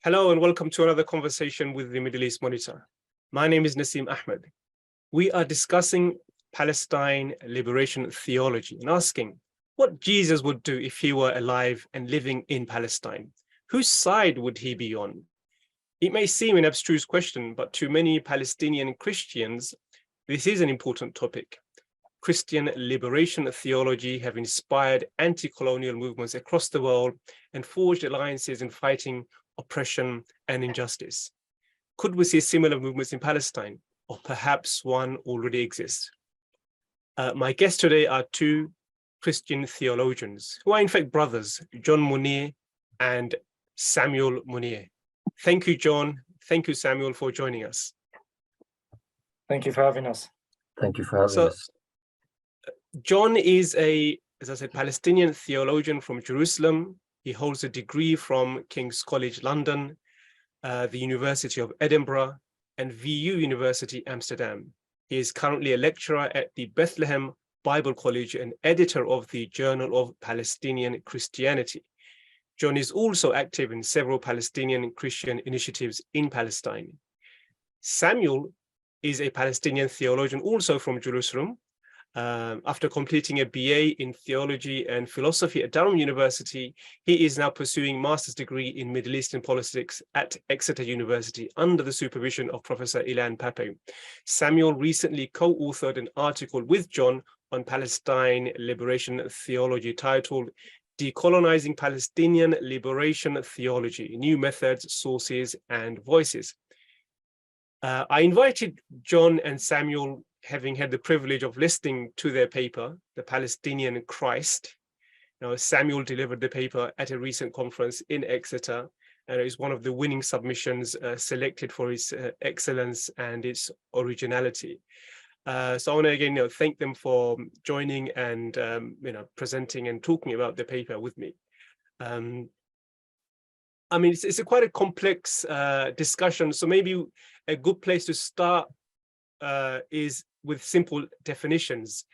Hello and welcome to another conversation with the Middle East Monitor. My name is Nasim Ahmed. We are discussing Palestine liberation theology and asking what Jesus would do if he were alive and living in Palestine. Whose side would he be on? It may seem an abstruse question, but to many Palestinian Christians, this is an important topic. Christian liberation theology have inspired anti-colonial movements across the world and forged alliances in fighting oppression and injustice. Could we see similar movements in Palestine, or perhaps one already exists? My guests today are two Christian theologians, who are in fact brothers, John Munayer and Samuel Munayer. Thank you, John. Thank you, Samuel, for joining us. Thank you for having us. Thank you for having us. John is as I said, Palestinian theologian from Jerusalem. He holds a degree from King's College London, the University of Edinburgh, and VU University Amsterdam. He is currently a lecturer at the Bethlehem Bible College and editor of the Journal of Palestinian Christianity. John is also active in several Palestinian Christian initiatives in Palestine. Samuel is a Palestinian theologian also from Jerusalem. After completing a BA in theology and philosophy at Durham University, he is now pursuing master's degree in Middle Eastern politics at Exeter University under the supervision of Professor Ilan Pape. Samuel recently co-authored an article with John on Palestine liberation theology titled Decolonizing Palestinian Liberation Theology, New Methods, Sources, and Voices. I invited John and Samuel, having had the privilege of listening to their paper, The Palestinian Christ. Now, Samuel delivered the paper at a recent conference in Exeter, and it is one of the winning submissions selected for its excellence and its originality. So I want to again thank them for joining and presenting and talking about the paper with me. I mean, it's quite a complex discussion, so maybe a good place to start is with simple definitions.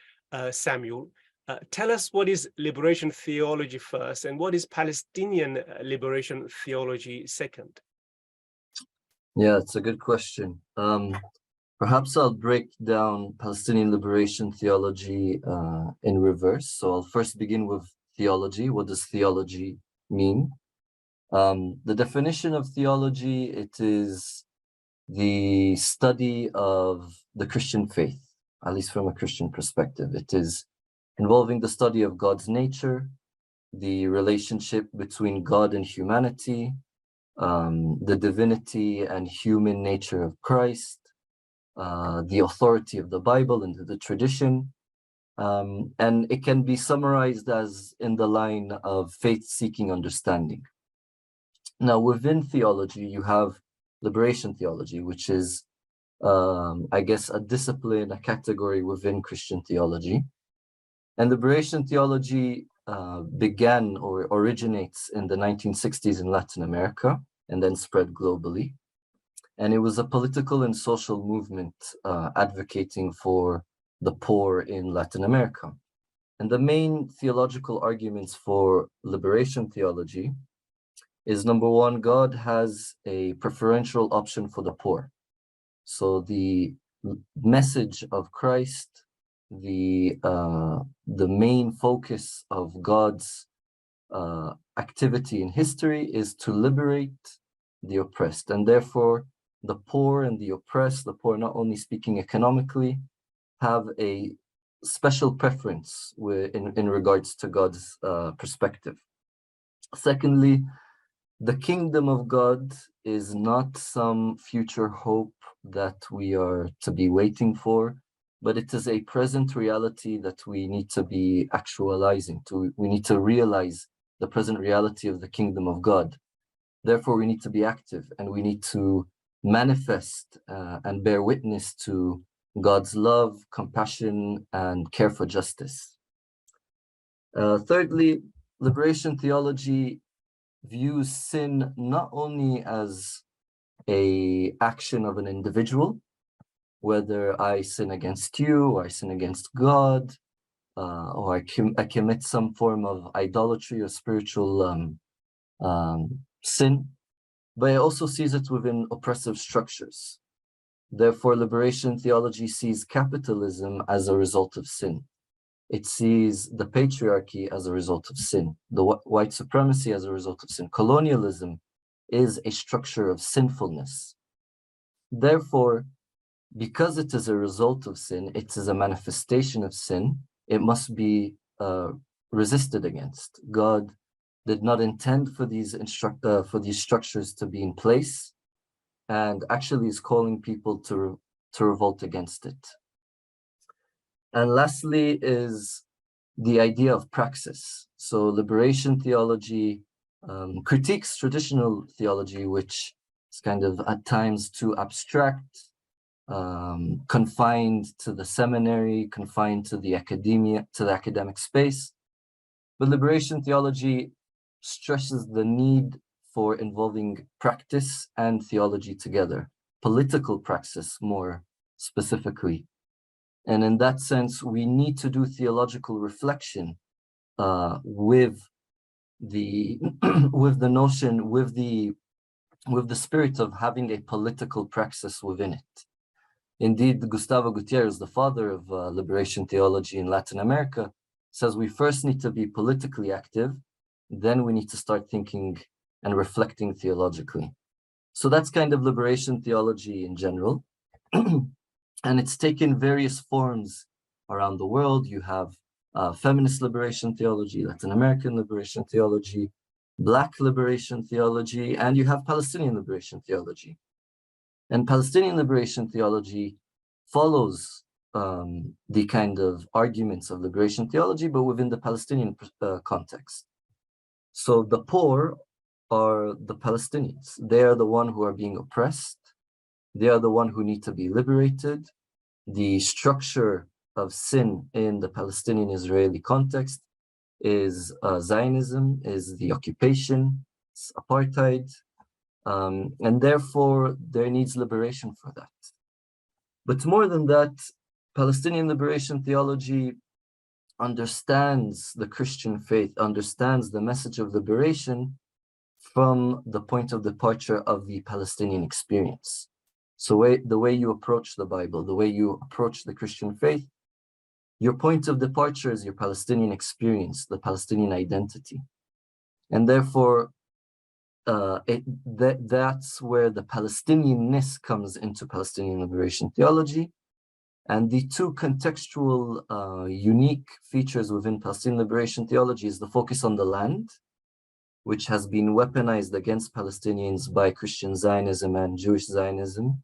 Samuel, tell us what is liberation theology first, and what is Palestinian liberation theology second? Yeah, it's a good question. Perhaps I'll break down Palestinian liberation theology in reverse. So I'll first begin with theology. What does theology mean? The definition of theology, it is the study of the Christian faith, at least from a Christian perspective. It is involving the study of God's nature, the relationship between God and humanity, the divinity and human nature of Christ, the authority of the Bible and the tradition. And it can be summarized as in the line of faith-seeking understanding. Now, within theology, you have liberation theology, which is, I guess, a discipline, a category within Christian theology. And liberation theology began or originates in the 1960s in Latin America and then spread globally. And it was a political and social movement advocating for the poor in Latin America. And the main theological arguments for liberation theology is, number one, God has a preferential option for the poor. So the message of Christ, the main focus of God's activity in history is to liberate the oppressed. And therefore, the poor and the oppressed, the poor not only speaking economically, have a special preference in regards to God's perspective. Secondly, the kingdom of God is not some future hope that we are to be waiting for, but it is a present reality that we need to be actualizing. We need to realize the present reality of the kingdom of God. Therefore, we need to be active and we need to manifest and bear witness to God's love, compassion, and care for justice. Thirdly, liberation theology views sin not only as an action of an individual, whether I sin against you, or I sin against God, or I commit some form of idolatry or spiritual sin, but it also sees it within oppressive structures. Therefore, liberation theology sees capitalism as a result of sin. It sees the patriarchy as a result of sin, the white supremacy as a result of sin. Colonialism is a structure of sinfulness. Therefore, because it is a result of sin, it is a manifestation of sin, it must be resisted against. God did not intend for these structures to be in place, and actually is calling people to revolt against it. And lastly is the idea of praxis. So liberation theology critiques traditional theology, which is kind of at times too abstract, confined to the seminary, confined to the academia, to the academic space. But liberation theology stresses the need for involving practice and theology together, political praxis more specifically. And in that sense, we need to do theological reflection with the notion, with the spirit of having a political praxis within it. Indeed, Gustavo Gutierrez, the father of liberation theology in Latin America, says we first need to be politically active, then we need to start thinking and reflecting theologically. So that's kind of liberation theology in general. And it's taken various forms around the world. You have feminist liberation theology, Latin American liberation theology, Black liberation theology, and you have Palestinian liberation theology. And Palestinian liberation theology follows the kind of arguments of liberation theology, but within the Palestinian context. So the poor are the Palestinians. They are the one who are being oppressed. They are the one who need to be liberated. The structure of sin in the Palestinian-Israeli context is Zionism, is the occupation, it's apartheid, and therefore there needs liberation for that. But more than that, Palestinian liberation theology understands the Christian faith, understands the message of liberation from the point of departure of the Palestinian experience. So the way you approach the Bible, the way you approach the Christian faith, your point of departure is your Palestinian experience, the Palestinian identity. And therefore, that's where the Palestinianness comes into Palestinian liberation theology. And the two contextual unique features within Palestinian liberation theology is the focus on the land, which has been weaponized against Palestinians by Christian Zionism and Jewish Zionism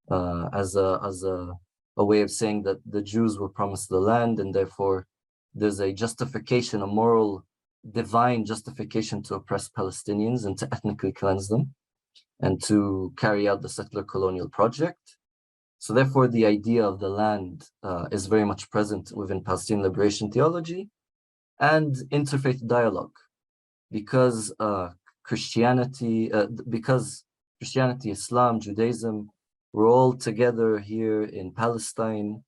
as a way of saying that the Jews were promised the land, and therefore there's a justification, a moral, divine justification to oppress Palestinians and to ethnically cleanse them and to carry out the settler colonial project. So therefore the idea of the land is very much present within Palestinian liberation theology and interfaith dialogue, because Christianity, Islam, Judaism, we're all together here in Palestine.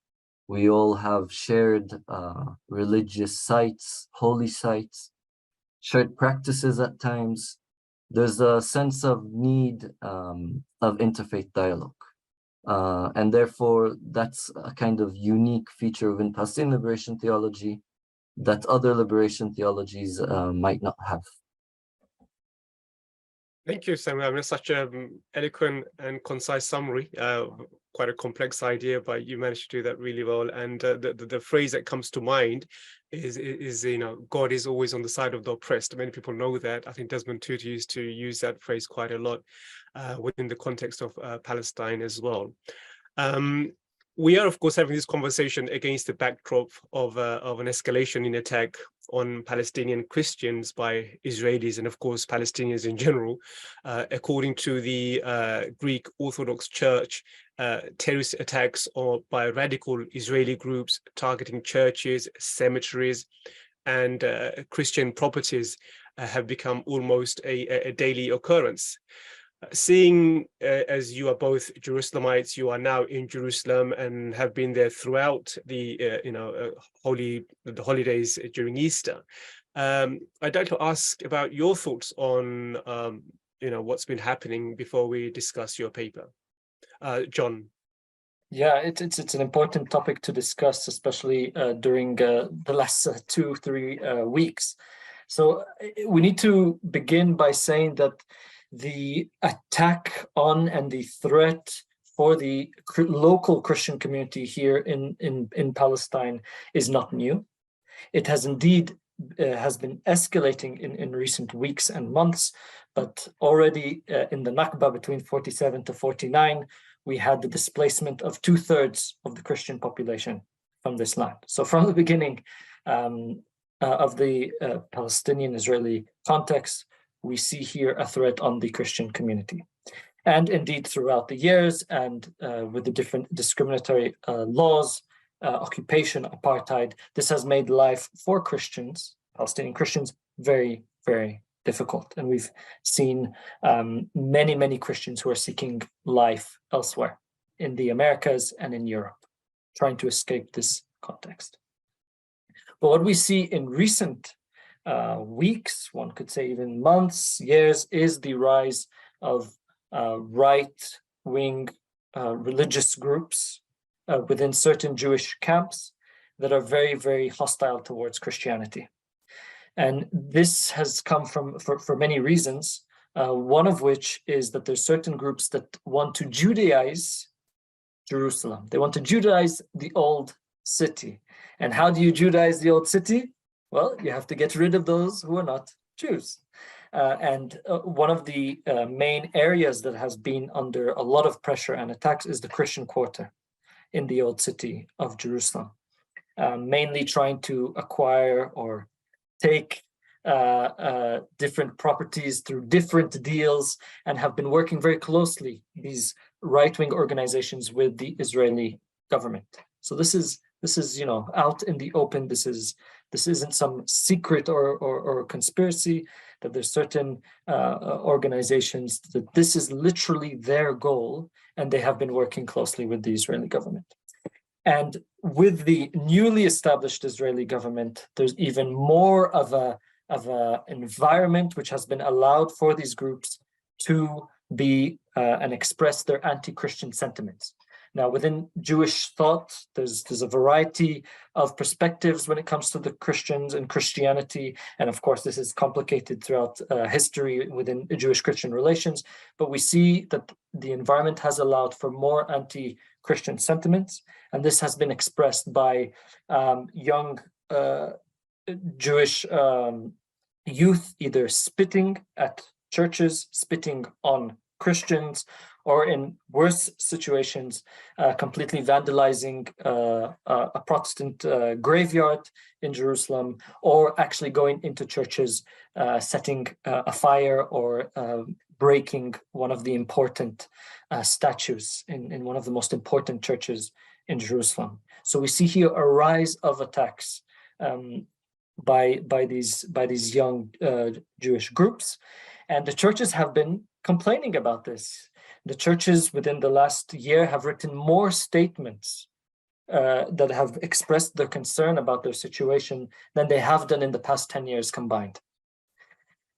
We all have shared religious sites, holy sites, shared practices at times. There's a sense of need of interfaith dialogue. And therefore, that's a kind of unique feature within Palestinian liberation theology that other liberation theologies might not have. Thank you, Samuel. I mean, such an eloquent and concise summary. Quite a complex idea, but you managed to do that really well. And the phrase that comes to mind is God is always on the side of the oppressed. Many people know that. I think Desmond Tutu used to use that phrase quite a lot within the context of Palestine as well. We are, of course, having this conversation against the backdrop of an escalation in attack on Palestinian Christians by Israelis and, of course, Palestinians in general. According to the Greek Orthodox Church, terrorist attacks by radical Israeli groups targeting churches, cemeteries, and Christian properties have become almost a daily occurrence. Seeing as you are both Jerusalemites, you are now in Jerusalem and have been there throughout the the holidays during Easter. I'd like to ask about your thoughts on what's been happening before we discuss your paper. John. Yeah, it's an important topic to discuss, especially during the last 2-3 weeks. So we need to begin by saying that the attack on and the threat for the local Christian community here in Palestine is not new. It has indeed has been escalating in recent weeks and months, but already in the Nakba between 47 to 49, we had the displacement of 2/3 of the Christian population from this land. So from the beginning of the Palestinian-Israeli context, we see here a threat on the Christian community. And indeed, throughout the years and with the different discriminatory laws, occupation, apartheid, this has made life for Christians, Palestinian Christians, very, very difficult. And we've seen many, many Christians who are seeking life elsewhere in the Americas and in Europe, trying to escape this context. But what we see in recent weeks, one could say even months, years, is the rise of right-wing religious groups within certain Jewish camps that are very, very hostile towards Christianity. And this has come for many reasons, one of which is that there's certain groups that want to Judaize Jerusalem. They want to Judaize the old city. And how do you Judaize the old city? Well, you have to get rid of those who are not Jews. And one of the main areas that has been under a lot of pressure and attacks is the Christian quarter in the old city of Jerusalem, mainly trying to acquire or take different properties through different deals, and have been working very closely, these right-wing organizations, with the Israeli government. So this is out in the open. This isn't some secret or conspiracy, that there's certain organizations that this is literally their goal, and they have been working closely with the Israeli government. And with the newly established Israeli government, there's even more of a environment which has been allowed for these groups to be and express their anti-Christian sentiments. Now, within Jewish thought, there's a variety of perspectives when it comes to the Christians and Christianity. And of course, this is complicated throughout history within Jewish-Christian relations. But we see that the environment has allowed for more anti-Christian sentiments. And this has been expressed by young Jewish youth, either spitting at churches, spitting on Christians, or in worse situations, completely vandalizing a Protestant graveyard in Jerusalem, or actually going into churches, setting a fire, or breaking one of the important statues in one of the most important churches in Jerusalem. So we see here a rise of attacks by these young Jewish groups, and the churches have been complaining about this. The churches within the last year have written more statements that have expressed their concern about their situation than they have done in the past 10 years combined.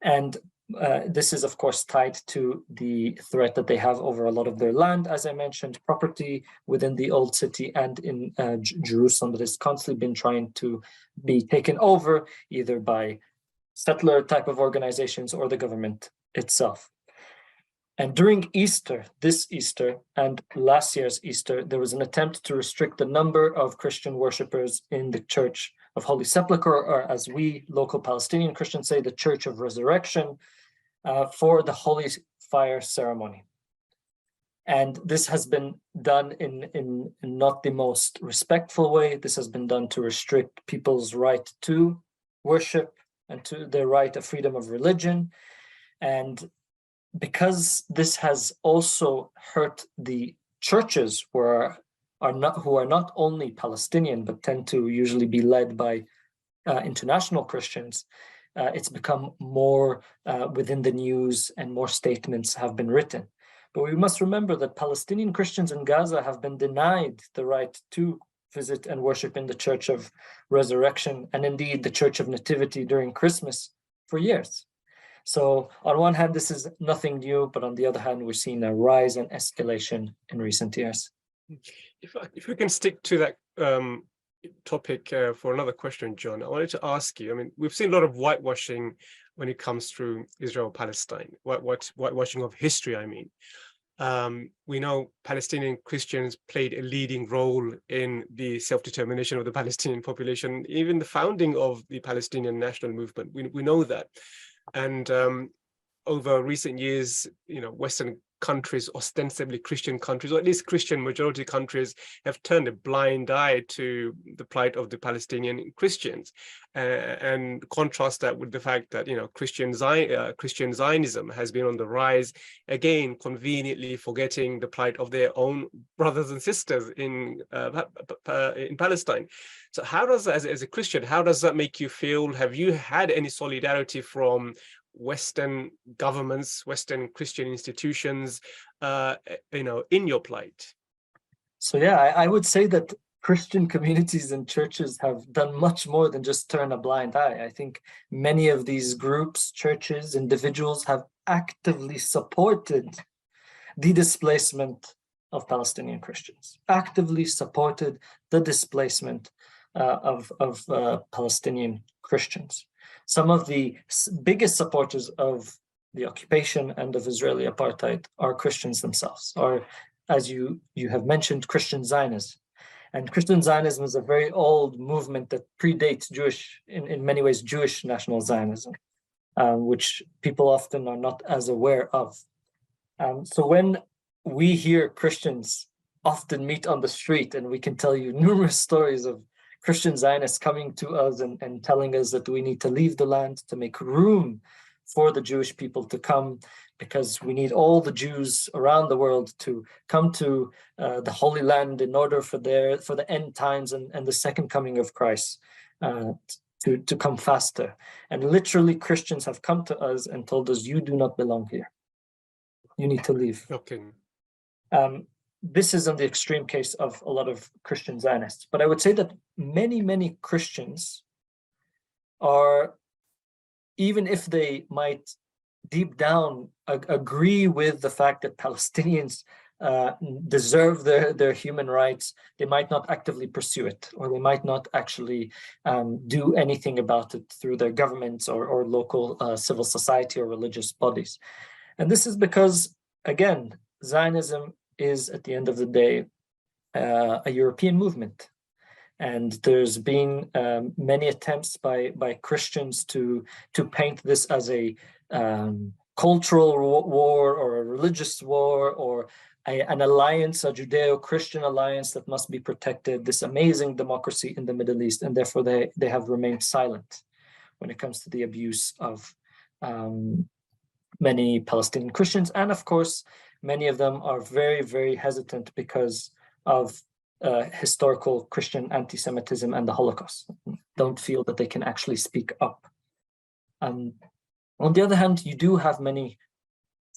And this is, of course, tied to the threat that they have over a lot of their land, as I mentioned, property within the old city and in Jerusalem that has constantly been trying to be taken over, either by settler type of organizations or the government itself. And during Easter, this Easter and last year's Easter, there was an attempt to restrict the number of Christian worshippers in the Church of Holy Sepulchre, or as we local Palestinian Christians say, the Church of Resurrection, for the Holy Fire ceremony. And this has been done in not the most respectful way. This has been done to restrict people's right to worship and to their right of freedom of religion. And because this has also hurt the churches who are not only Palestinian, but tend to usually be led by international Christians, it's become more within the news, and more statements have been written. But we must remember that Palestinian Christians in Gaza have been denied the right to visit and worship in the Church of Resurrection, and indeed the Church of Nativity during Christmas, for years. So on one hand, this is nothing new, but on the other hand, we're seeing a rise and escalation in recent years. If we can stick to that topic for another question, John, I wanted to ask you, I mean, we've seen a lot of whitewashing when it comes through Israel-Palestine, whitewashing of history, I mean. We know Palestinian Christians played a leading role in the self-determination of the Palestinian population, even the founding of the Palestinian national movement. We know that. And over recent years, Western countries, ostensibly Christian countries, or at least Christian majority countries, have turned a blind eye to the plight of the Palestinian Christians, and contrast that with the fact that Christian Zionism has been on the rise, again conveniently forgetting the plight of their own brothers and sisters in Palestine. So how does that, as a Christian, how does that make you feel? Have you had any solidarity from Western governments, Western Christian institutions, in your plight? So yeah, I would say that Christian communities and churches have done much more than just turn a blind eye. I think many of these groups, churches, individuals have actively supported the displacement of Palestinian Christians, actively supported the displacement of Palestinian Christians. Some of the biggest supporters of the occupation and of Israeli apartheid are Christians themselves, or, as you have mentioned, Christian Zionism. And Christian Zionism is a very old movement that predates in many ways, Jewish national Zionism, which people often are not as aware of. So when we hear Christians often meet on the street, and we can tell you numerous stories of Christian Zionists coming to us and telling us that we need to leave the land to make room for the Jewish people to come, because we need all the Jews around the world to come to the Holy Land in order for the end times and the second coming of Christ to come faster. And literally Christians have come to us and told us, you do not belong here. You need to leave. Okay. This is on the extreme case of a lot of Christian Zionists. But I would say that many Christians are, even if they might deep down agree with the fact that Palestinians deserve their human rights, they might not actively pursue it, or they might not actually do anything about it through their governments or local civil society or religious bodies. And this is because, again, Zionism is, at the end of the day, a European movement. And there's been many attempts by Christians to paint this as a cultural war or a religious war, or an alliance, a Judeo-Christian alliance that must be protected, this amazing democracy in the Middle East, and therefore they have remained silent when it comes to the abuse of many Palestinian Christians. And of course, many of them are very hesitant because of historical Christian anti-Semitism and the Holocaust, don't feel that they can actually speak up. On the other hand, you do have many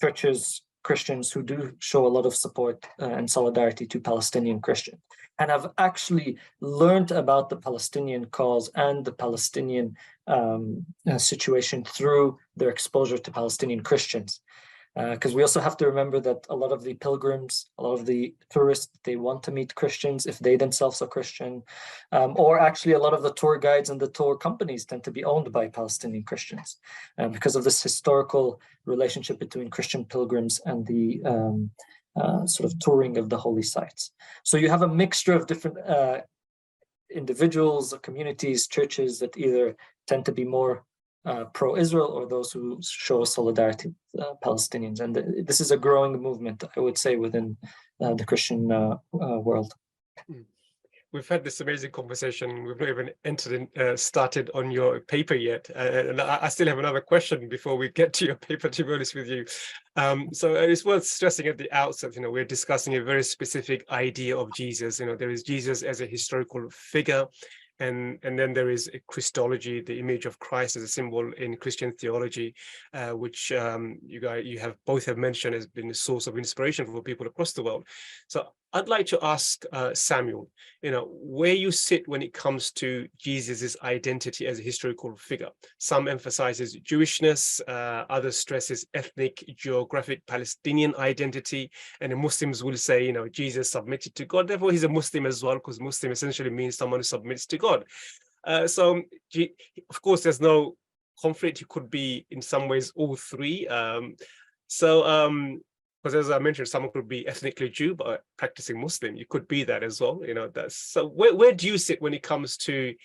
churches, Christians who do show a lot of support and solidarity to Palestinian Christians, and have actually learned about the Palestinian cause and the Palestinian situation through their exposure to Palestinian Christians. Because we also have to remember that a lot of the pilgrims, a lot of the tourists, they want to meet Christians if they themselves are Christian, or actually a lot of the tour guides and the tour companies tend to be owned by Palestinian Christians because of this historical relationship between Christian pilgrims and the sort of touring of the holy sites. So you have a mixture of different individuals, communities, churches that either tend to be more pro-Israel or those who show solidarity with Palestinians. And this is a growing movement, I would say, within the Christian world. We've had this amazing conversation. We've not even started on your paper yet. And I still have another question before we get to your paper, to be honest with you. So it's worth stressing at the outset, we're discussing a very specific idea of Jesus. There is Jesus as a historical figure. And then there is a Christology, the image of Christ as a symbol in Christian theology, which you both have mentioned has been a source of inspiration for people across the world. So I'd like to ask Samuel, where you sit when it comes to Jesus's identity as a historical figure. Some emphasizes Jewishness, others stresses ethnic, geographic Palestinian identity, and the Muslims will say, Jesus submitted to God, therefore he's a Muslim as well, because Muslim essentially means someone who submits to God. So, of course, there's no conflict. He could be in some ways all three. Because as I mentioned, someone could be ethnically Jew but practicing Muslim. You could be that as well. That's so. Where do you sit when it comes to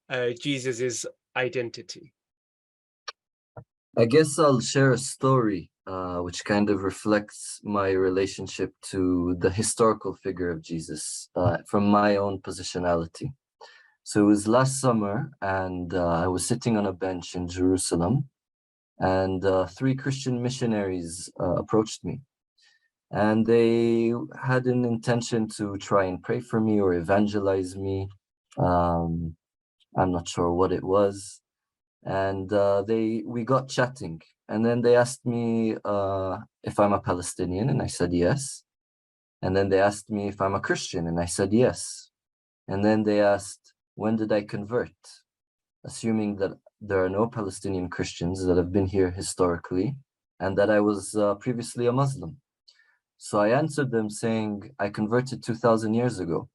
Jesus's identity? I guess I'll share a story which kind of reflects my relationship to the historical figure of Jesus from my own positionality. So it was last summer, and I was sitting on a bench in Jerusalem, and 3 Christian missionaries approached me. And they had an intention to try and pray for me or evangelize me. I'm not sure what it was. And we got chatting. And then they asked me if I'm a Palestinian, and I said yes. And then they asked me if I'm a Christian, and I said yes. And then they asked, when did I convert? Assuming that there are no Palestinian Christians that have been here historically, and that I was previously a Muslim. So I answered them saying, I converted 2,000 years ago.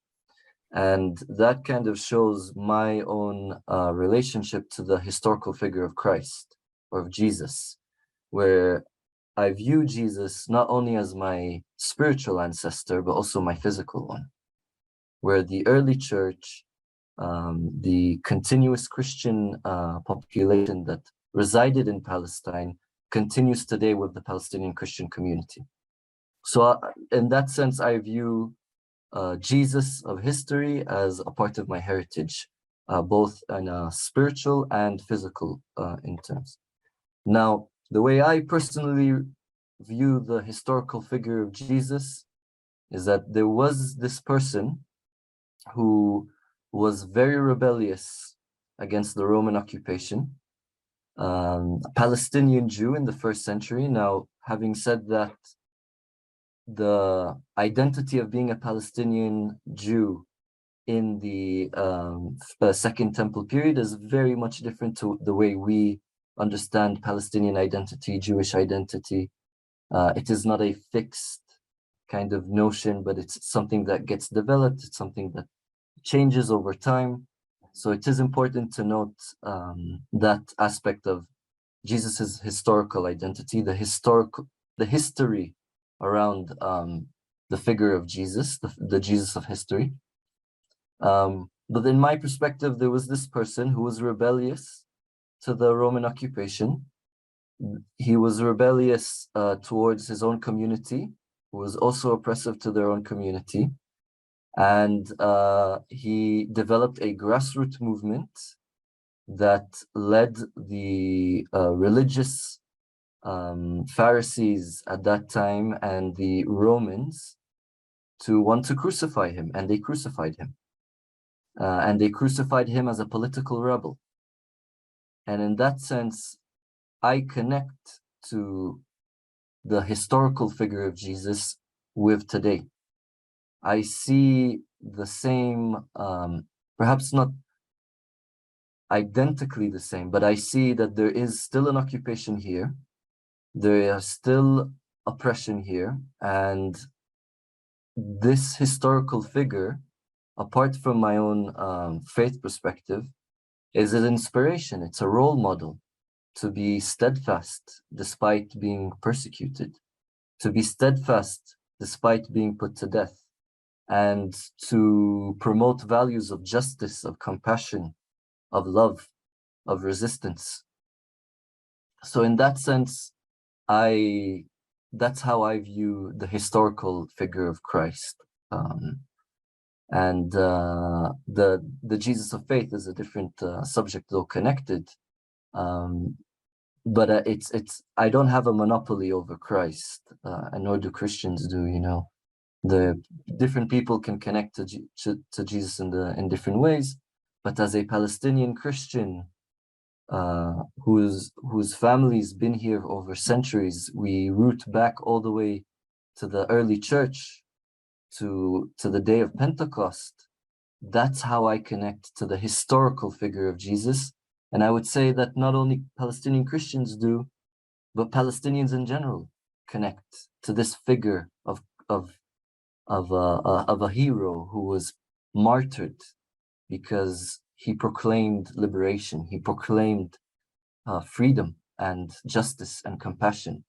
And that kind of shows my own relationship to the historical figure of Christ, or of Jesus, where I view Jesus not only as my spiritual ancestor, but also my physical one, where the early church, the continuous Christian population that resided in Palestine continues today with the Palestinian Christian community. So in that sense, I view Jesus of history as a part of my heritage, both in a spiritual and physical in terms. Now, the way I personally view the historical figure of Jesus is that there was this person who was very rebellious against the Roman occupation, a Palestinian Jew in the 1st century. Now, having said that, the identity of being a Palestinian Jew in the Second Temple period is very much different to the way we understand Palestinian identity, Jewish identity. It is not a fixed kind of notion, but it's something that gets developed. It's something that changes over time. So it is important to note that aspect of Jesus's historical identity, the history around the figure of Jesus, the Jesus of history. But in my perspective, there was this person who was rebellious to the Roman occupation. He was rebellious towards his own community, who was also oppressive to their own community. And he developed a grassroots movement that led the religious Pharisees at that time and the Romans to want to crucify him, and they crucified him. And they crucified him as a political rebel. And in that sense, I connect to the historical figure of Jesus with today. I see the same, perhaps not identically the same, but I see that there is still an occupation here. There is still oppression here. And this historical figure, apart from my own faith perspective, is an inspiration. It's a role model to be steadfast despite being persecuted, to be steadfast despite being put to death, and to promote values of justice, of compassion, of love, of resistance. So in that sense, that's how I view the historical figure of Christ. And the Jesus of faith is a different subject, though connected. But it's I don't have a monopoly over Christ, and nor do Christians do. The different people can connect to Jesus in different ways. But as a Palestinian Christian, whose family's been here over centuries, we root back all the way to the early church, to the day of Pentecost, that's how I connect to the historical figure of Jesus. And I would say that not only Palestinian Christians do, but Palestinians in general connect to this figure of a hero who was martyred because he proclaimed liberation, he proclaimed freedom and justice and compassion.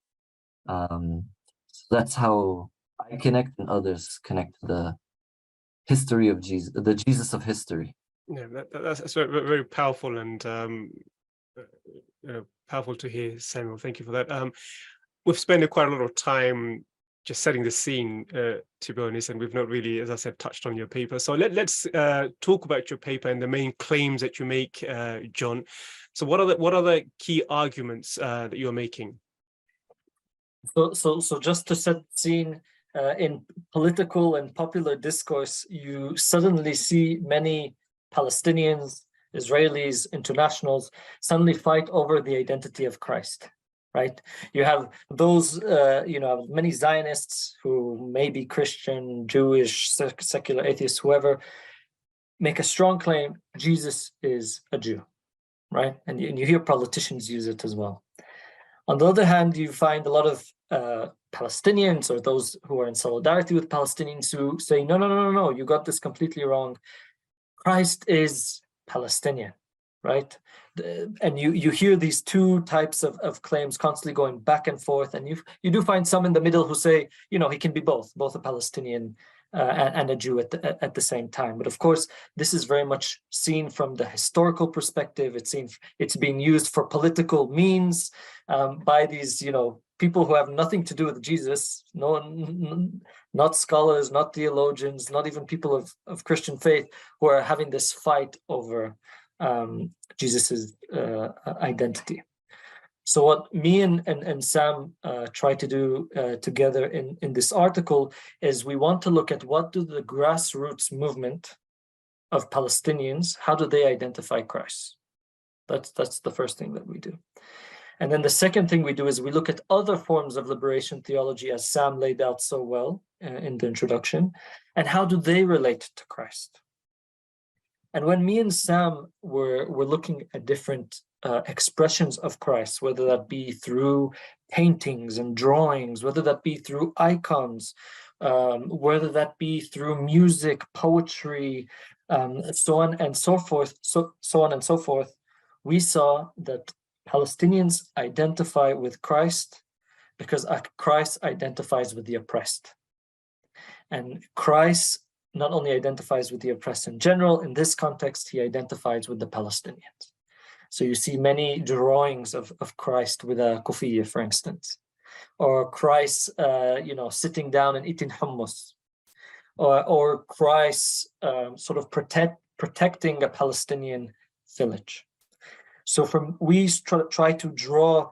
So that's how I connect, and others connect to the history of Jesus, the Jesus of history. Yeah, that's very, very powerful, and powerful to hear, Samuel. Thank you for that. We've spent quite a lot of time just setting the scene, to be honest, and we've not really, as I said, touched on your paper. So let's talk about your paper and the main claims that you make, John. So what are the key arguments that you're making? So just to set the scene, in political and popular discourse, you suddenly see many Palestinians, Israelis, internationals suddenly fight over the identity of Christ, right? You have those, many Zionists who may be Christian, Jewish, secular atheists, whoever, make a strong claim, Jesus is a Jew, right? And you hear politicians use it as well. On the other hand, you find a lot of Palestinians, or those who are in solidarity with Palestinians, who say, no, you got this completely wrong. Christ is Palestinian, right? And you hear these two types of claims constantly going back and forth, and you do find some in the middle who say, he can be both a Palestinian and a Jew at the same time. But of course, this is very much seen from the historical perspective. It's being used for political means by these, people who have nothing to do with Jesus, not scholars, not theologians, not even people of Christian faith, who are having this fight over Jesus's identity. So what me and Sam try to do together in this article is we want to look at what do the grassroots movement of Palestinians, how do they identify Christ? That's the first thing that we do. And then the second thing we do is we look at other forms of liberation theology, as Sam laid out so well in the introduction, and how do they relate to Christ? And when me and Sam were looking at different expressions of Christ, whether that be through paintings and drawings, whether that be through icons, whether that be through music, poetry, so on and so forth, we saw that Palestinians identify with Christ because Christ identifies with the oppressed. And Christ not only identifies with the oppressed in general, in this context, he identifies with the Palestinians. So you see many drawings of Christ with a kufiyya, for instance, or Christ, sitting down and eating hummus, or Christ sort of protecting a Palestinian village. So we try to draw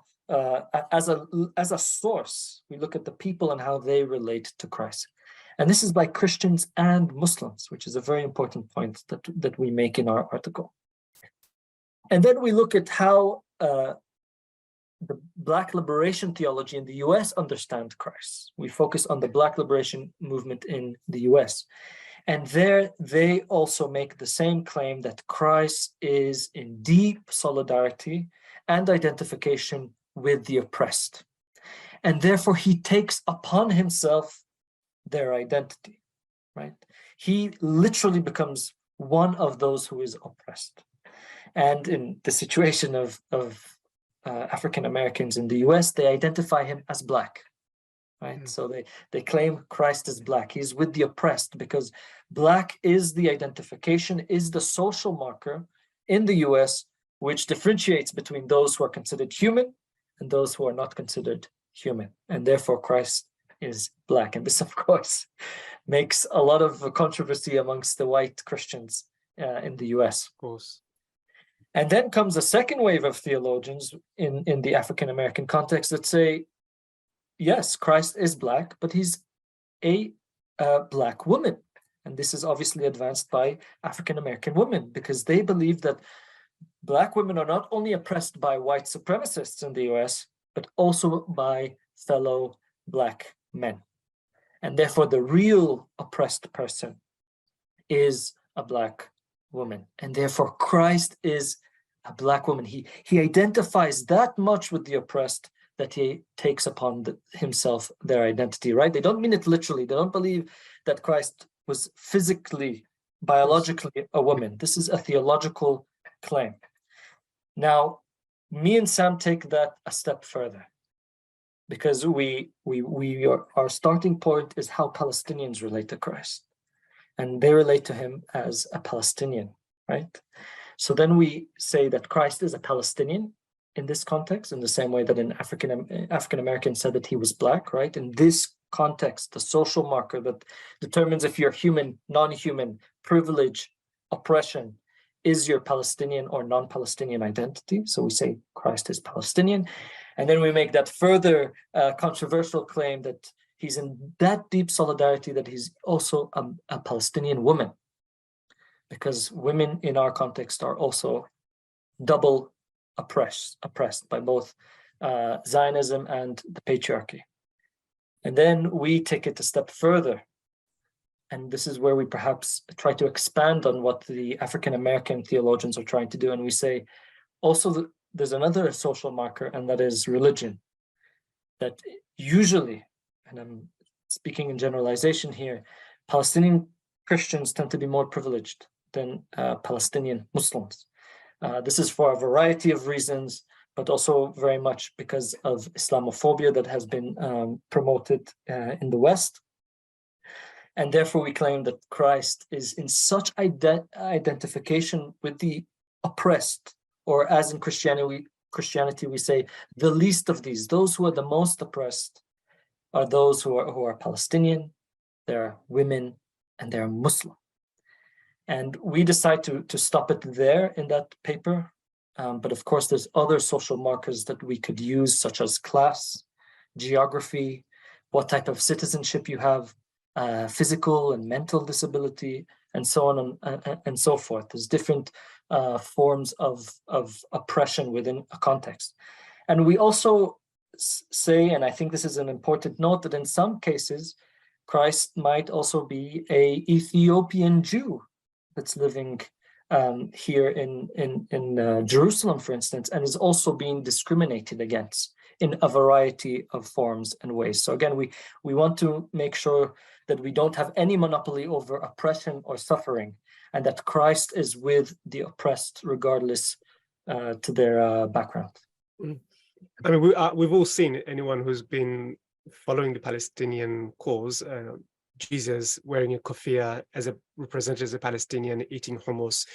as a source. We look at the people and how they relate to Christ. And this is by Christians and Muslims, which is a very important point that we make in our article. And then we look at how the Black liberation theology in the US understand Christ. We focus on the Black liberation movement in the US. And there they also make the same claim that Christ is in deep solidarity and identification with the oppressed. And therefore he takes upon himself their identity, right? He literally becomes one of those who is oppressed. And in the situation of African Americans in the US, they identify him as Black, right? So they claim Christ is Black. He's with the oppressed because Black is the identification, is the social marker in the US, which differentiates between those who are considered human and those who are not considered human. And therefore Christ is Black. And this, of course, makes a lot of controversy amongst the white Christians in the US. Of course. And then comes a second wave of theologians in the African American context that say, yes, Christ is Black, but he's a Black woman. And this is obviously advanced by African American women because they believe that Black women are not only oppressed by white supremacists in the US, but also by fellow Black men. And therefore, the real oppressed person is a Black woman. And therefore, Christ is a Black woman. He identifies that much with the oppressed that he takes upon himself their identity, right? They don't mean it literally. They don't believe that Christ was physically, biologically a woman. This is a theological claim. Now, me and Sam take that a step further, because our starting point is how Palestinians relate to Christ, and they relate to him as a Palestinian, right? So then we say that Christ is a Palestinian in this context, in the same way that an African American said that he was Black, right? In this context, the social marker that determines if you're human, non-human, privilege, oppression, is your Palestinian or non-Palestinian identity. So we say Christ is Palestinian. And then we make that further controversial claim that he's in that deep solidarity that he's also a Palestinian woman, because women in our context are also double oppressed by both Zionism and the patriarchy. And then we take it a step further. And this is where we perhaps try to expand on what the African American theologians are trying to do. And we say also there's another social marker, and that is religion. That usually, and I'm speaking in generalization here, Palestinian Christians tend to be more privileged than Palestinian Muslims. This is for a variety of reasons, but also very much because of Islamophobia that has been promoted in the West. And therefore, we claim that Christ is in such identification with the oppressed, or as in Christianity, we say the least of these. Those who are the most oppressed are those who are Palestinian, they're women, and they're Muslim. And we decide to stop it there in that paper. But of course, there's other social markers that we could use, such as class, geography, what type of citizenship you have, physical and mental disability, and so on and so forth. There's different forms of oppression within a context. And we also say, and I think this is an important note, that in some cases, Christ might also be an Ethiopian Jew that's living here in Jerusalem, for instance, and is also being discriminated against in a variety of forms and ways. So again, we want to make sure that we don't have any monopoly over oppression or suffering, and that Christ is with the oppressed regardless to their background. I mean, we've all seen, anyone who's been following the Palestinian cause, Jesus wearing a kufiya represented as a Palestinian, eating hummus.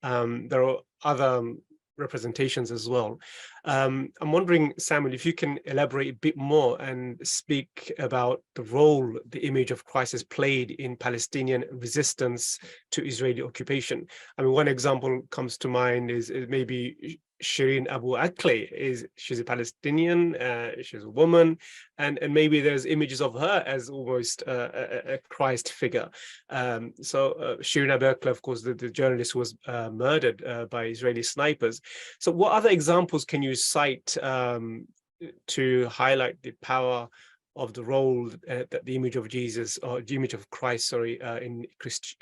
There are other representations as well. I'm wondering, Samuel, if you can elaborate a bit more and speak about the role the image of Christ has played in Palestinian resistance to Israeli occupation. I mean, one example comes to mind is maybe Shireen Abu Akleh. She's a Palestinian, she's a woman, and maybe there's images of her as almost a Christ figure. So Shireen Abu Akleh, of course, the journalist who was murdered by Israeli snipers. So what other examples can you cite to highlight the power of the role that the image of Jesus, or the image of Christ, in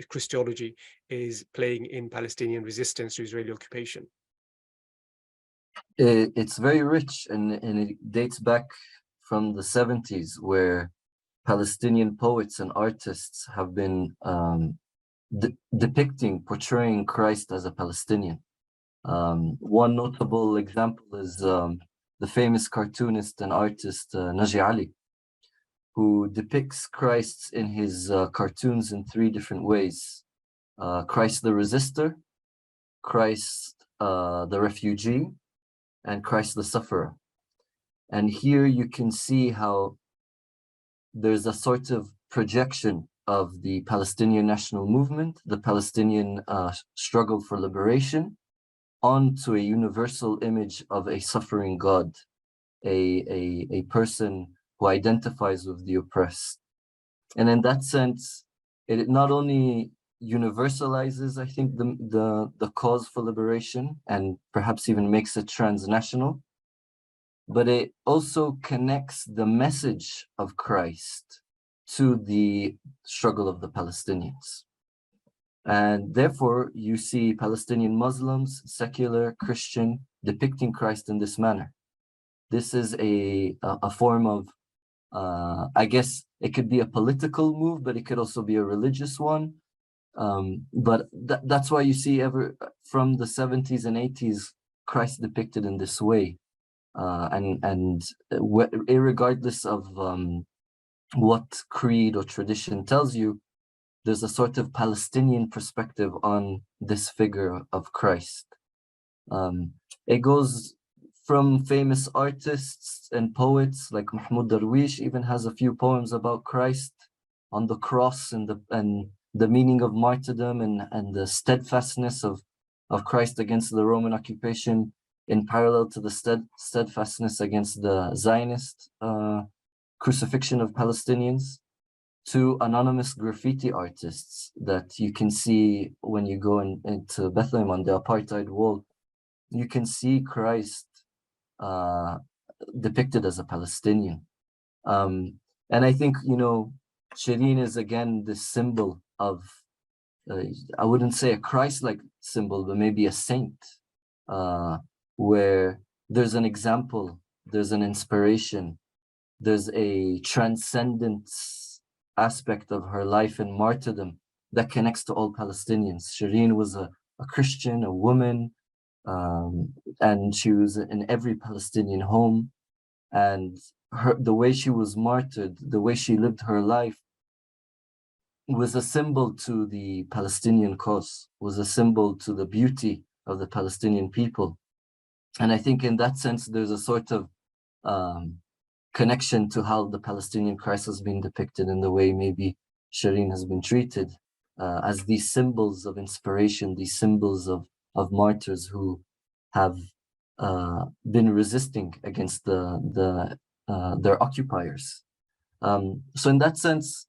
Christology is playing in Palestinian resistance to Israeli occupation? It's very rich, and it dates back from the 70s, where Palestinian poets and artists have been portraying Christ as a Palestinian. One notable example is the famous cartoonist and artist Naji Ali, who depicts Christ in his cartoons in three different ways. Christ the resistor, Christ the refugee, and Christ the sufferer. And here you can see how there's a sort of projection of the Palestinian national movement, the Palestinian struggle for liberation, onto a universal image of a suffering God, a person who identifies with the oppressed. And in that sense, it not only universalizes, I think, the cause for liberation, and perhaps even makes it transnational, but it also connects the message of Christ to the struggle of the Palestinians. And therefore, you see Palestinian Muslims, secular, Christian, depicting Christ in this manner. This is a form of, I guess it could be a political move, but it could also be a religious one. But that's why you see from the 70s and 80s, Christ depicted in this way. And irregardless of what creed or tradition tells you, there's a sort of Palestinian perspective on this figure of Christ. It goes from famous artists and poets like Mahmoud Darwish, even has a few poems about Christ on the cross and the meaning of martyrdom and the steadfastness of Christ against the Roman occupation, in parallel to the steadfastness against the Zionist crucifixion of Palestinians, to anonymous graffiti artists that you can see when you go into Bethlehem on the apartheid wall. You can see Christ depicted as a Palestinian. And I think, Shireen is again this symbol of, I wouldn't say a Christ-like symbol, but maybe a saint, where there's an example, there's an inspiration, there's a transcendence aspect of her life and martyrdom that connects to all Palestinians. Shireen was a Christian, a woman, and she was in every Palestinian home. And the way she was martyred, the way she lived her life, was a symbol to the Palestinian cause, was a symbol to the beauty of the Palestinian people. And I think in that sense, there's a sort of connection to how the Palestinian Christ has been depicted in the way maybe Shireen has been treated, as these symbols of inspiration, these symbols of martyrs who have been resisting against their occupiers. So in that sense,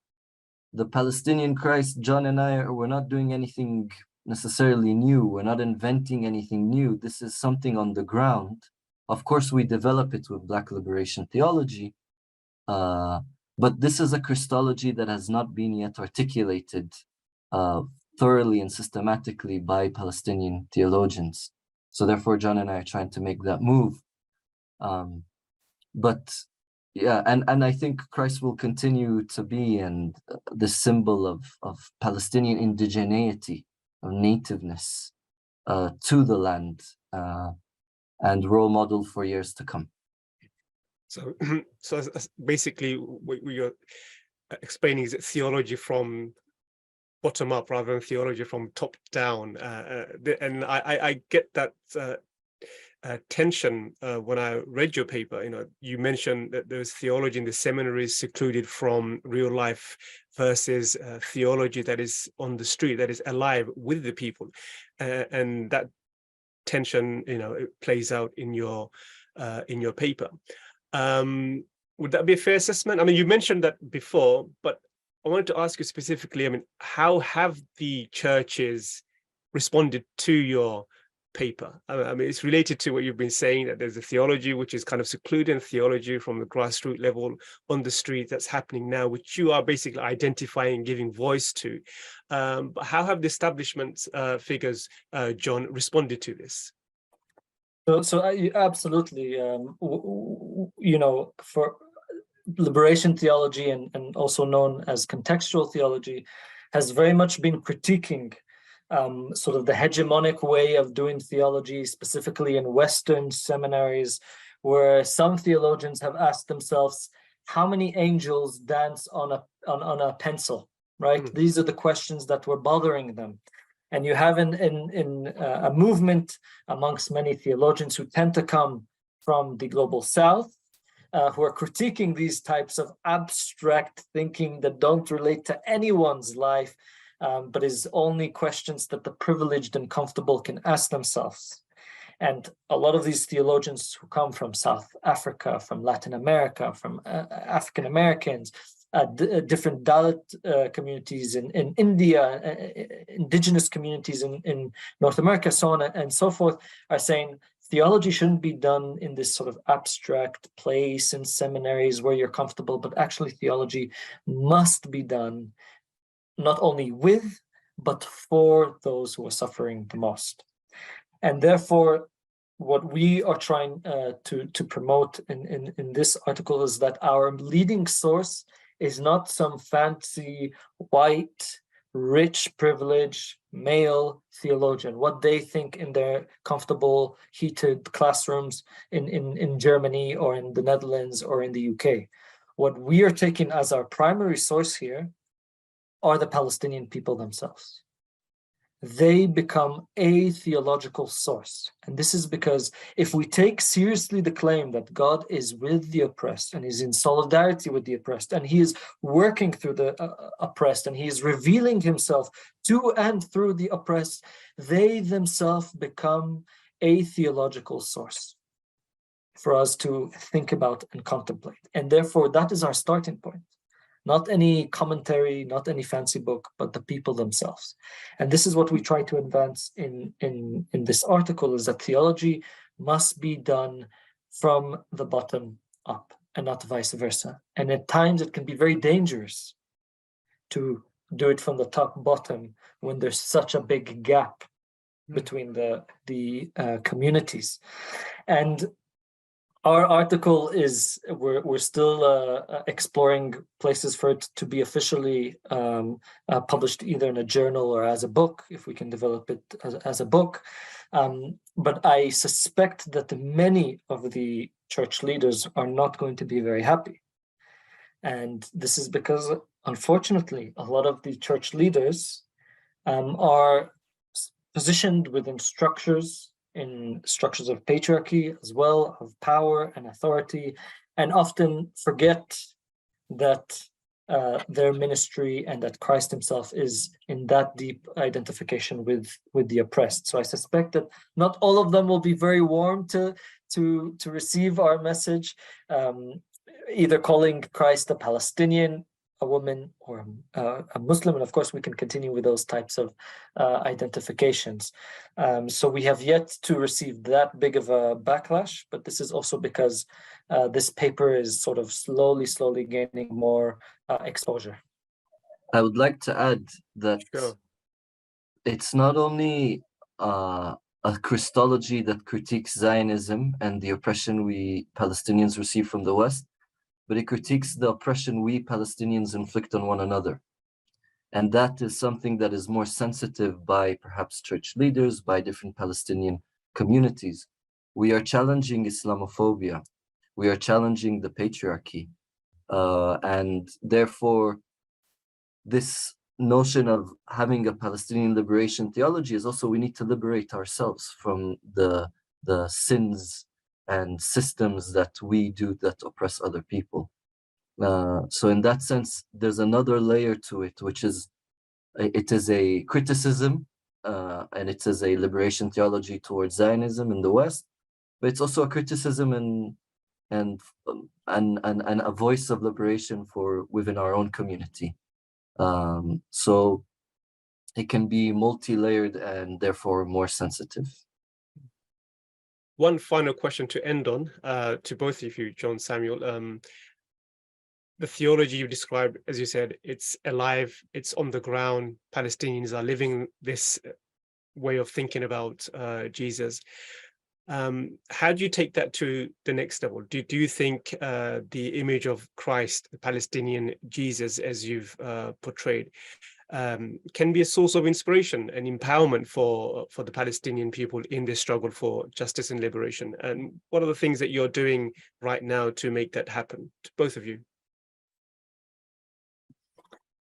the Palestinian Christ, John and I, we're not doing anything necessarily new. We're not inventing anything new. This is something on the ground. Of course, we develop it with Black liberation theology, but this is a Christology that has not been yet articulated thoroughly and systematically by Palestinian theologians. So therefore, John and I are trying to make that move. But yeah, and I think Christ will continue to be the symbol of Palestinian indigeneity, of nativeness to the land, and role model for years to come. So basically, what you're explaining is that theology from bottom up rather than theology from top down, and I get that tension when I read your paper. You mentioned that there's theology in the seminaries secluded from real life versus theology that is on the street, that is alive with the people, and that tension, it plays out in your paper. Would that be a fair assessment? I mean, you mentioned that before, but I wanted to ask you specifically, how have the churches responded to your paper? It's related to what you've been saying, that there's a theology which is kind of secluded, and theology from the grassroots level on the street that's happening now, which you are basically identifying and giving voice to. But how have the establishment figures, John, responded to this? So absolutely, for liberation theology and also known as contextual theology, has very much been critiquing sort of the hegemonic way of doing theology, specifically in Western seminaries, where some theologians have asked themselves, how many angels dance on a pencil, right? Mm-hmm. These are the questions that were bothering them. And you have in a movement amongst many theologians who tend to come from the global South, who are critiquing these types of abstract thinking that don't relate to anyone's life, but is only questions that the privileged and comfortable can ask themselves. And a lot of these theologians who come from South Africa, from Latin America, from African Americans, different Dalit communities in India, indigenous communities in North America, so on and so forth, are saying theology shouldn't be done in this sort of abstract place in seminaries where you're comfortable, but actually theology must be done not only with, but for those who are suffering the most. And therefore, what we are trying to promote in this article is that our leading source is not some fancy, white, rich, privileged, male theologian, what they think in their comfortable, heated classrooms in Germany or in the Netherlands or in the UK. What we are taking as our primary source here are the Palestinian people themselves. They become a theological source. And this is because if we take seriously the claim that God is with the oppressed and is in solidarity with the oppressed, and he is working through the oppressed, and he is revealing himself to and through the oppressed, they themselves become a theological source for us to think about and contemplate. And therefore, that is our starting point. Not any commentary, not any fancy book, but the people themselves. And this is what we try to advance in this article, is that theology must be done from the bottom up and not vice versa. And at times it can be very dangerous to do it from the top bottom when there's such a big gap between the communities. And our article is, we're still exploring places for it to be officially published either in a journal or as a book, if we can develop it as a book. But I suspect that many of the church leaders are not going to be very happy. And this is because, unfortunately, a lot of the church leaders are positioned within structures of patriarchy as well, of power and authority, and often forget that their ministry and that Christ himself is in that deep identification with the oppressed. So I suspect that not all of them will be very warm to receive our message, either calling Christ a Palestinian, a woman, or a Muslim, and of course we can continue with those types of identifications. So we have yet to receive that big of a backlash, but this is also because this paper is sort of slowly gaining more exposure. I would like to add that Sure. it's not only a Christology that critiques Zionism and the oppression we Palestinians receive from the West, but it critiques the oppression we Palestinians inflict on one another. And that is something that is more sensitive by perhaps church leaders, by different Palestinian communities. We are challenging Islamophobia. We are challenging the patriarchy. And therefore, this notion of having a Palestinian liberation theology is also, we need to liberate ourselves from the sins and systems that we do that oppress other people. So in that sense, there's another layer to it, which is, it is a criticism and it is a liberation theology towards Zionism in the West, but it's also a criticism and a voice of liberation for within our own community. So it can be multi-layered and therefore more sensitive. One final question to end on, to both of you, John, Samuel. The theology you described, as you said, it's alive, it's on the ground. Palestinians are living this way of thinking about Jesus. How do you take that to the next level? Do you think the image of Christ, the Palestinian Jesus, as you've portrayed, can be a source of inspiration and empowerment for the Palestinian people in this struggle for justice and liberation? And what are the things that you're doing right now to make that happen, to both of you?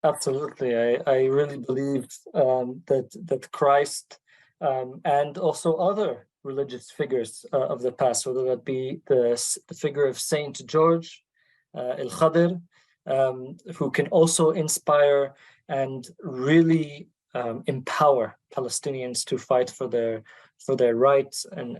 Absolutely. I really believe that Christ and also other religious figures of the past, whether that be the figure of Saint George el-Khadir, who can also inspire and really empower Palestinians to fight for their rights and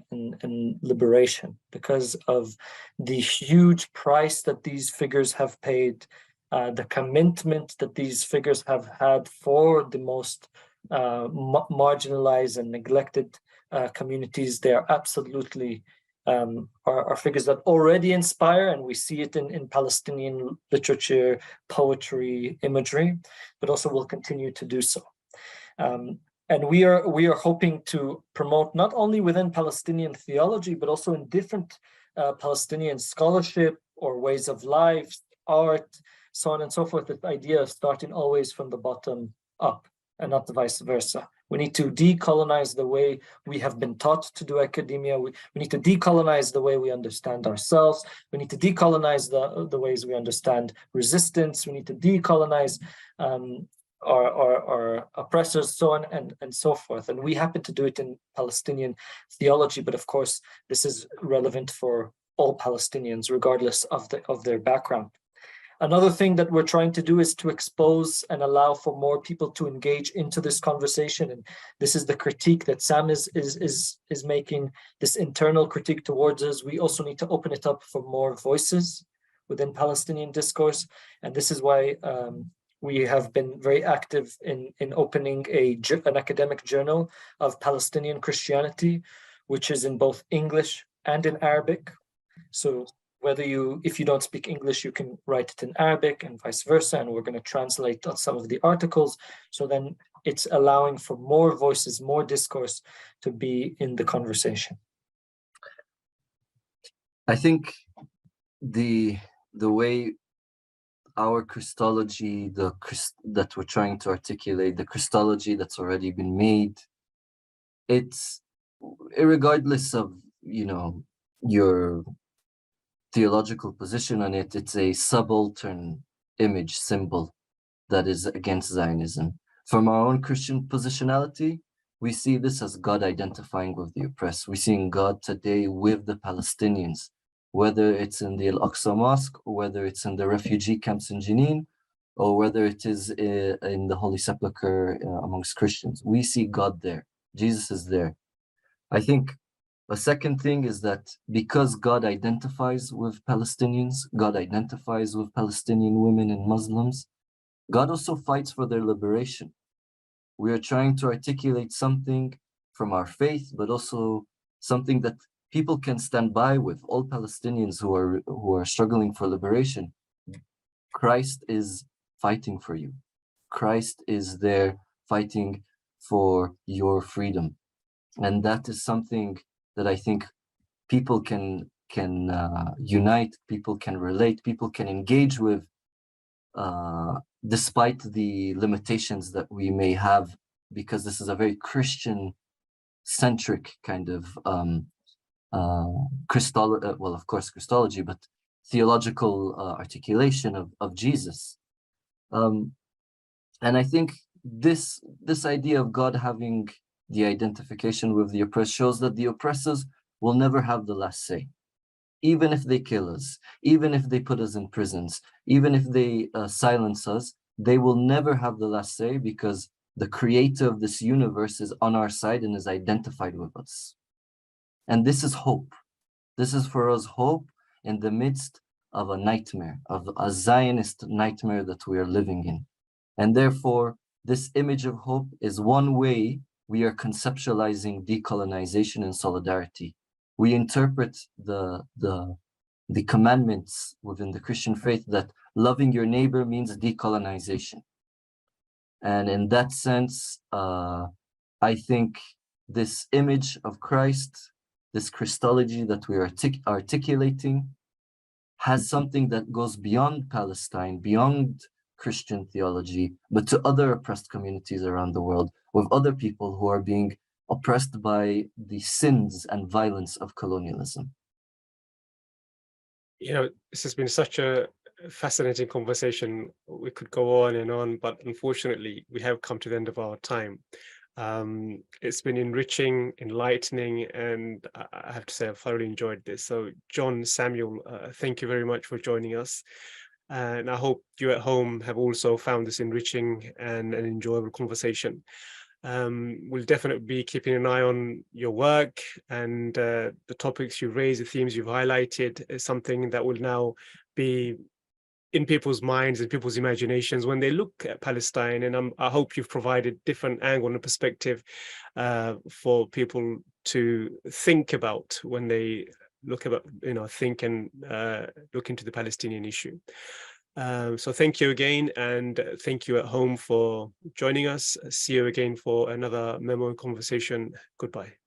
liberation, because of the huge price that these figures have paid, the commitment that these figures have had for the most marginalized and neglected communities. They are absolutely are figures that already inspire, and we see it in Palestinian literature, poetry, imagery, but also will continue to do so. And we are hoping to promote not only within Palestinian theology, but also in different Palestinian scholarship or ways of life, art, so on and so forth, this idea of starting always from the bottom up and not the vice versa. We need to decolonize the way we have been taught to do academia. We need to decolonize the way we understand ourselves. We need to decolonize the ways we understand resistance. We need to decolonize our oppressors, so on and so forth. And we happen to do it in Palestinian theology, but of course, this is relevant for all Palestinians, regardless of their background. Another thing that we're trying to do is to expose and allow for more people to engage into this conversation. And this is the critique that Sam is making, this internal critique towards us. We also need to open it up for more voices within Palestinian discourse. And this is why we have been very active in opening an academic journal of Palestinian Christianity, which is in both English and in Arabic. So if you don't speak English, you can write it in Arabic and vice versa, and we're going to translate some of the articles. So then it's allowing for more voices, more discourse to be in the conversation. I think the way our Christology, that we're trying to articulate, the Christology that's already been made, it's regardless of, your theological position on it, it's a subaltern image symbol that is against Zionism. From our own Christian positionality, we see this as God identifying with the oppressed. We're seeing God today with the Palestinians, whether it's in the Al-Aqsa Mosque, or whether it's in the refugee camps in Jenin, or whether it is in the Holy Sepulchre amongst Christians. We see God there. Jesus is there. I think a second thing is that because God identifies with Palestinians, God identifies with Palestinian women and Muslims, God also fights for their liberation. We are trying to articulate something from our faith, but also something that people can stand by with, all Palestinians who are struggling for liberation. Christ is fighting for you. Christ is there fighting for your freedom. And that is something that I think people can unite, people can relate, people can engage with, despite the limitations that we may have, because this is a very Christian-centric kind of Christology, well, of course, Christology, but theological articulation of Jesus. And I think this idea of God having the identification with the oppressed shows that the oppressors will never have the last say. Even if they kill us, even if they put us in prisons, even if they silence us, they will never have the last say, because the creator of this universe is on our side and is identified with us. And this is hope. This is for us hope in the midst of a nightmare, of a Zionist nightmare that we are living in. And therefore, this image of hope is one way we are conceptualizing decolonization and solidarity. We interpret the commandments within the Christian faith that loving your neighbor means decolonization. And in that sense, I think this image of Christ, this Christology that we are articulating, has something that goes beyond Palestine, beyond Christian theology, but to other oppressed communities around the world, with other people who are being oppressed by the sins and violence of colonialism. This has been such a fascinating conversation. We could go on and on, but unfortunately, we have come to the end of our time. It's been enriching, enlightening, and I have to say I've thoroughly enjoyed this. So John, Samuel, thank you very much for joining us. And I hope you at home have also found this enriching and an enjoyable conversation. We'll definitely be keeping an eye on your work, and the topics you've raised, the themes you've highlighted is something that will now be in people's minds and people's imaginations when they look at Palestine. And I hope you've provided different angle and perspective for people to think about when they think and look into the Palestinian issue. So thank you again, and thank you at home for joining us. See you again for another MEMO conversation. Goodbye.